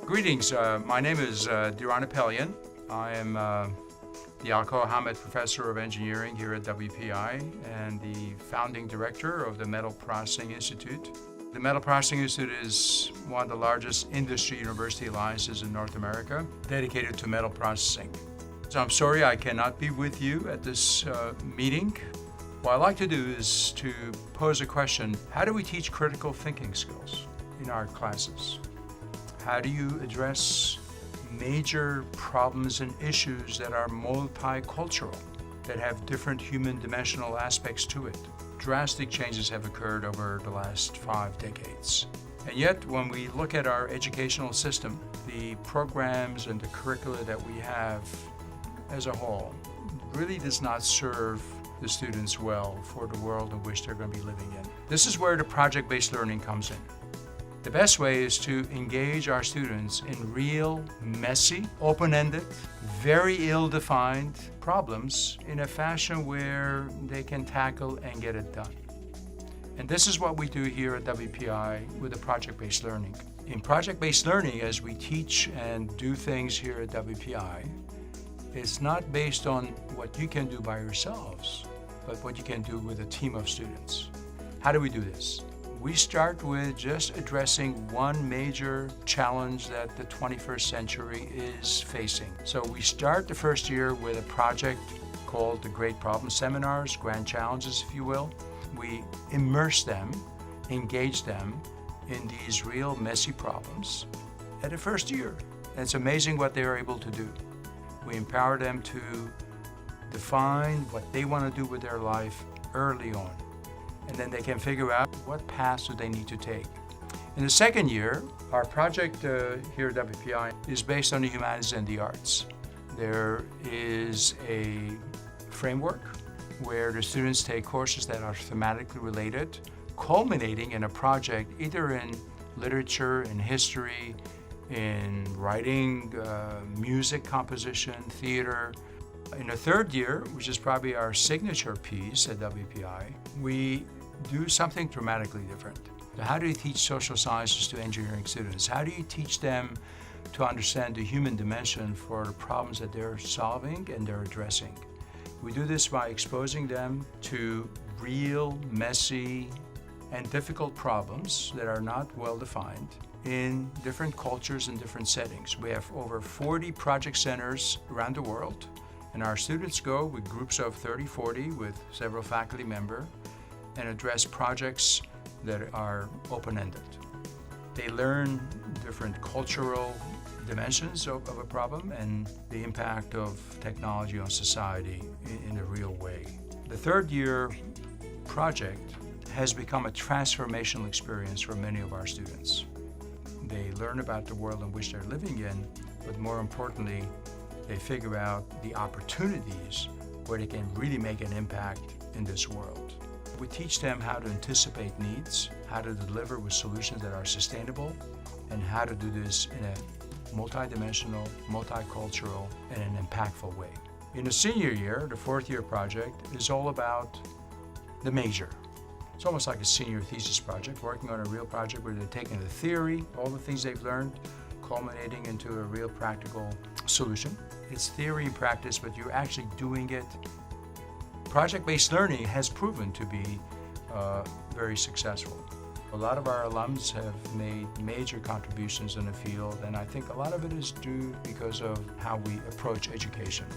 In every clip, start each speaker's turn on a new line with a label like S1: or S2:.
S1: Greetings, my name is Diran Apelian. I am the Alcoa Hamid Professor of Engineering here at WPI and the founding director of the Metal Processing Institute. The Metal Processing Institute is one of the largest industry university alliances in North America dedicated to metal processing. So I'm sorry I cannot be with you at this meeting. What I'd like to do is to pose a question: how do we teach critical thinking skills in our classes? How do you address major problems and issues that are multicultural, that have different human dimensional aspects to it? Drastic changes have occurred over the last 5 decades. And yet, when we look at our educational system, the programs and the curricula that we have as a whole really does not serve the students well for the world in which they're going to be living in. This is where the project-based learning comes in. The best way is to engage our students in real, messy, open-ended, very ill-defined problems in a fashion where they can tackle and get it done. And this is what we do here at WPI with the project-based learning. In project-based learning, as we teach and do things here at WPI, it's not based on what you can do by yourselves, but what you can do with a team of students. How do we do this? We start with just addressing one major challenge that the 21st century is facing. So we start the first year with a project called the Great Problem Seminars, Grand Challenges, if you will. We immerse them, engage them in these real messy problems at the first year. And it's amazing what they're able to do. We empower them to define what they want to do with their life early on. And then they can figure out what paths do they need to take. In the second year, our project here at WPI is based on the humanities and the arts. There is a framework where the students take courses that are thematically related, culminating in a project either in literature, in history, in writing, music composition, theater. In the third year, which is probably our signature piece at WPI, we do something dramatically different. So how do you teach social sciences to engineering students? How do you teach them to understand the human dimension for the problems that they're solving and they're addressing? We do this by exposing them to real, messy, and difficult problems that are not well defined in different cultures and different settings. We have over 40 project centers around the world. And our students go with groups of 30, 40 with several faculty members and address projects that are open-ended. They learn different cultural dimensions of a problem and the impact of technology on society in a real way. The third year project has become a transformational experience for many of our students. They learn about the world in which they're living in, but more importantly, they figure out the opportunities where they can really make an impact in this world. We teach them how to anticipate needs, how to deliver with solutions that are sustainable, and how to do this in a multidimensional, multicultural, and an impactful way. In the senior year, the fourth year project is all about the major. It's almost like a senior thesis project, working on a real project where they're taking the theory, all the things they've learned, culminating into a real practical solution. It's theory and practice, but you're actually doing it. Project-based learning has proven to be very successful. A lot of our alums have made major contributions in the field, and I think a lot of it is due because of how we approach education.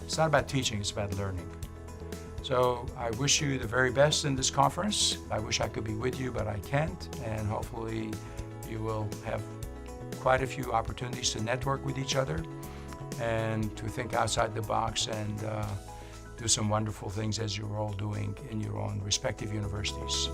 S1: It's not about teaching, it's about learning. So I wish you the very best in this conference. I wish I could be with you, but I can't, and hopefully you will have quite a few opportunities to network with each other and to think outside the box and do some wonderful things as you're all doing in your own respective universities.